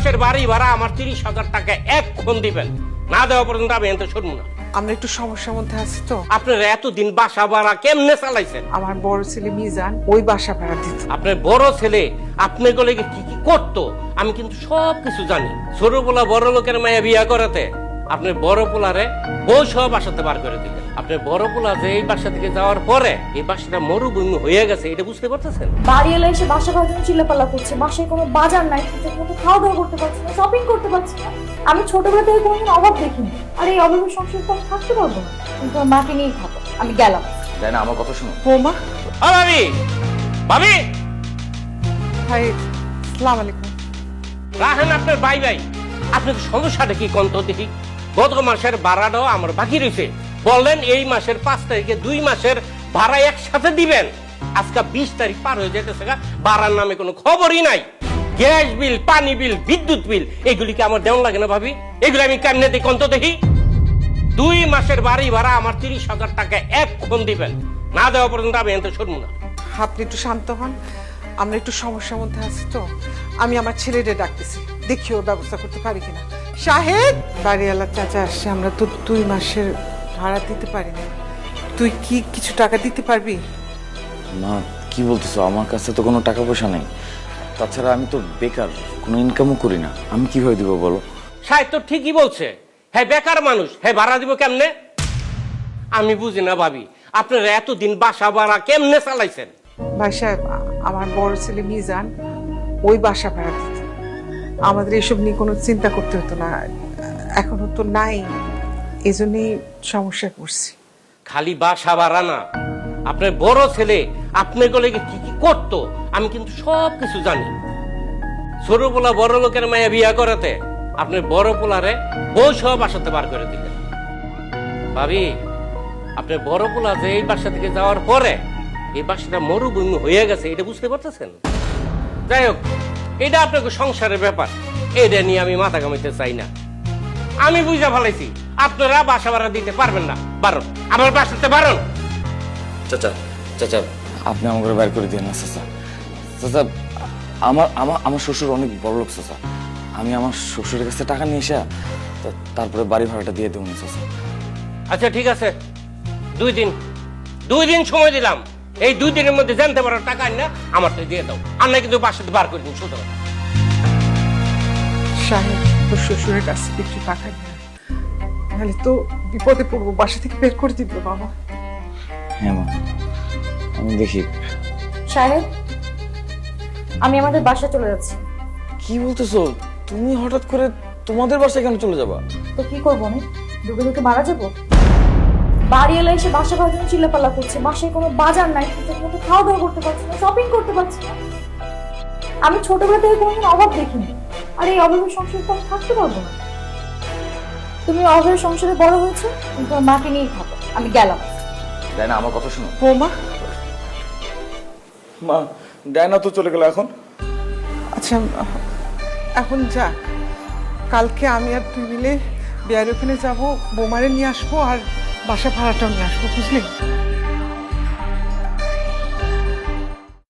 মাসের বাড়ি ভাড়া আমার 30,000 টাকা এক্ষণ দিবেন, না দেওয়া পর্যন্ত আমি এত শুনবো না। আমরা একটু সমস্যার মধ্যে আছি তো। আপনারা এতদিন বাসা ভাড়া কেমনে চালাইছেন? আমার বড় ছেলে মিজান ওই বাসা ভাড়া দিত। আপনার বড় ছেলে আপনি গলে কি কি করতো আমি কিন্তু সব কিছু জানি। ছোট পোলা বড় লোকের মায়া বিয়া করাতে আপনার বড় পোলারে বউ সহ বাসাতে বার করে দিলেন। আপনার বড় পোলা যে এই বাসা থেকে যাওয়ার পরে এই বাসাটা মরুভূমি হয়ে গেছে, এটা বুঝতে পারতেছেন? বাড়ি এলে এসে বাসা ভাড়ার জন্য চিল্লাপাল্লা করছে, বাসায় কোনো বাজার নাই, ঠিকঠাক মতো খাওয়া দাওয়া করতে পারছি না, শপিং করতে পারছি না। আমি ছোটবেলা থেকে কোনোদিন অভাব দেখিনি, আর এই অভাবের সংসারে তো আমি থাকতে পারবো না। কিন্তু আমার মাকে নিয়েই খাবো, আমি গেলাম। তাই না, আমার কথা শুনো। বৌমা, ভাবি ভাবি ভাই সালাম আলাইকুম। রাহেন আপনার বাই বাই। আপনার সমস্যাটা কি কন্ত দেখি? গত মাসের ভাড়াটাও আমার বাকি রয়েছে, বললেন এই মাসের 5 তারিখে 2 মাসের ভাড়া একসাথে দিবেন। আজকে 20 তারিখ পার হয়ে যেতেছে, ভাড়ার নামে কোনো খবরই নাই। গ্যাস বিল, পানি বিল, বিদ্যুৎ বিল এগুলি কি আমার দেওয়া লাগে না ভাবি? এগুলো আমি কেমনে দিই কন্ত দেখি? 2 মাসের বাড়ি ভাড়া আমার 30,000 টাকা এক্ষণ দিবেন, না দেওয়া পর্যন্ত আমি এত শুনবো না। আপনি একটু শান্ত হন, আমরা একটু সমস্যার মধ্যে আছি তো। আমি আমার ছেলেদের ডাকতেছি, দেখি ওর ব্যবস্থা করতে পারি কিনা। শাহেদ, বাড়িওয়ালা চাচা আসছে, আমরা তো 2 মাসের ভাড়া দিতে পারি না। তুই কি কিছু টাকা দিতে পারবি? মা কি বলতেছো? আমার কাছে তো কোনো টাকা পয়সা নেই, তাছাড়া আমি তো বেকার, কোনো ইনকামও করি না। আমি কিভাবে দিব বলো? সাহেব তো ঠিকই বলছে, হ্যাঁ বেকার মানুষ, হ্যাঁ ভাড়া দিব কেমনে? আমি বুঝি না ভাবি, আপনারা এতদিন বাসা ভাড়া কেমনে চালাইছেন? ভাই সাহেব, আমার বড় ছেলে মিজান ওই বাসা ভাড়া দিত। আমাদের এসব নিয়ে কোনো চিন্তা করতে হতো না, এখনো তো নাই, এই জন্যই সমস্যায় পড়ছি। খালি বাসা ভাড়া না, আপনার বড় ছেলে আপনার গলে কি কি করতো আমি কিন্তু সব কিছু জানি। ছোট পোলা বড় লোকের মায়া বিয়া করাতে আপনার বড় পোলারে বউ সহ বাসাতে বার করে দিলেন। ভাবি, আপনার বড় পোলা যে এই বাসা থেকে যাওয়ার পরে এই বাসাটা মরুভূমি হয়ে গেছে, এটা বুঝতে পারতেছেন? যাই হোক, এটা আপনাকে সংসারের ব্যাপার, এটা নিয়ে আমি মাথা ঘামাইতে চাই না। আমি বুঝা ফেলাইছি আপনারা বাসা ভাড়া দিতে পারবেন না, বারণ আমার বাসাতে বারণ। চাচা চাচা, আপনি আমাকে বের করে দিয়ে না চাচা। চাচা, আমার আমার আমার শ্বশুর অনেক বড় লোক চাচা। আমি আমার শ্বশুরের কাছে টাকা নিয়ে এসে তারপরে বাড়ি ভাড়াটা দিয়ে দেবো না চাচা। আচ্ছা ঠিক আছে, 2 দিন সময় দিলাম। এই 2 দিনের মধ্যে জানতে পারো টাকা না আমারটা দিয়ে দাও, আর না কিন্তু বাসাতে বার করে দিন। সুতরাং সাহেব, তোর শ্বশুরের কাছ থেকে একটু টাকা নিয়ে, নাহলে তো বিপদে পড়বো, বাসা থেকে বের করে দিবে বাবা। হ্যাঁ মা, আমি দেখি। সাহেব, আমি আমাদের বাসায় চলে যাচ্ছি। কি বলতেছো? তুমি হঠাৎ করে তোমাদের বাসায় কেন চলে যাবা? তো কি করবো আমি? ঢুকে ঢুকে মারা যাবো? বাড়ি এলে এসে বাসা ভাড়ার জন্য চিল্লাপাল্লা করছে, বাসায় কোনো বাজার নাই, ঠিকঠাক মতো খাওয়া দাওয়া করতে পারছি না, শপিং করতে পারছি না। আমি ছোটবেলা থেকে কোনোদিন অভাব দেখিনি, আর এই অভাবের সংসারে তো আমি থাকতে পারবো না। তুমি অভাবের সংসারে বড় হয়েছো, কিন্তু আমার মাকে নিয়েই খাবো, আমি গেলাম। তাই না, আমার কথা শুনো। বৌমা, মা, ডায়না তো চলে গেল এখন। আচ্ছা এখন যা, কালকে আমি আর তুই মিলে বিয়ার ওখানে যাবো, বৌমারে নিয়ে আসবো আর বাসা ভাড়াটাও নিয়ে আসবো, বুঝলি?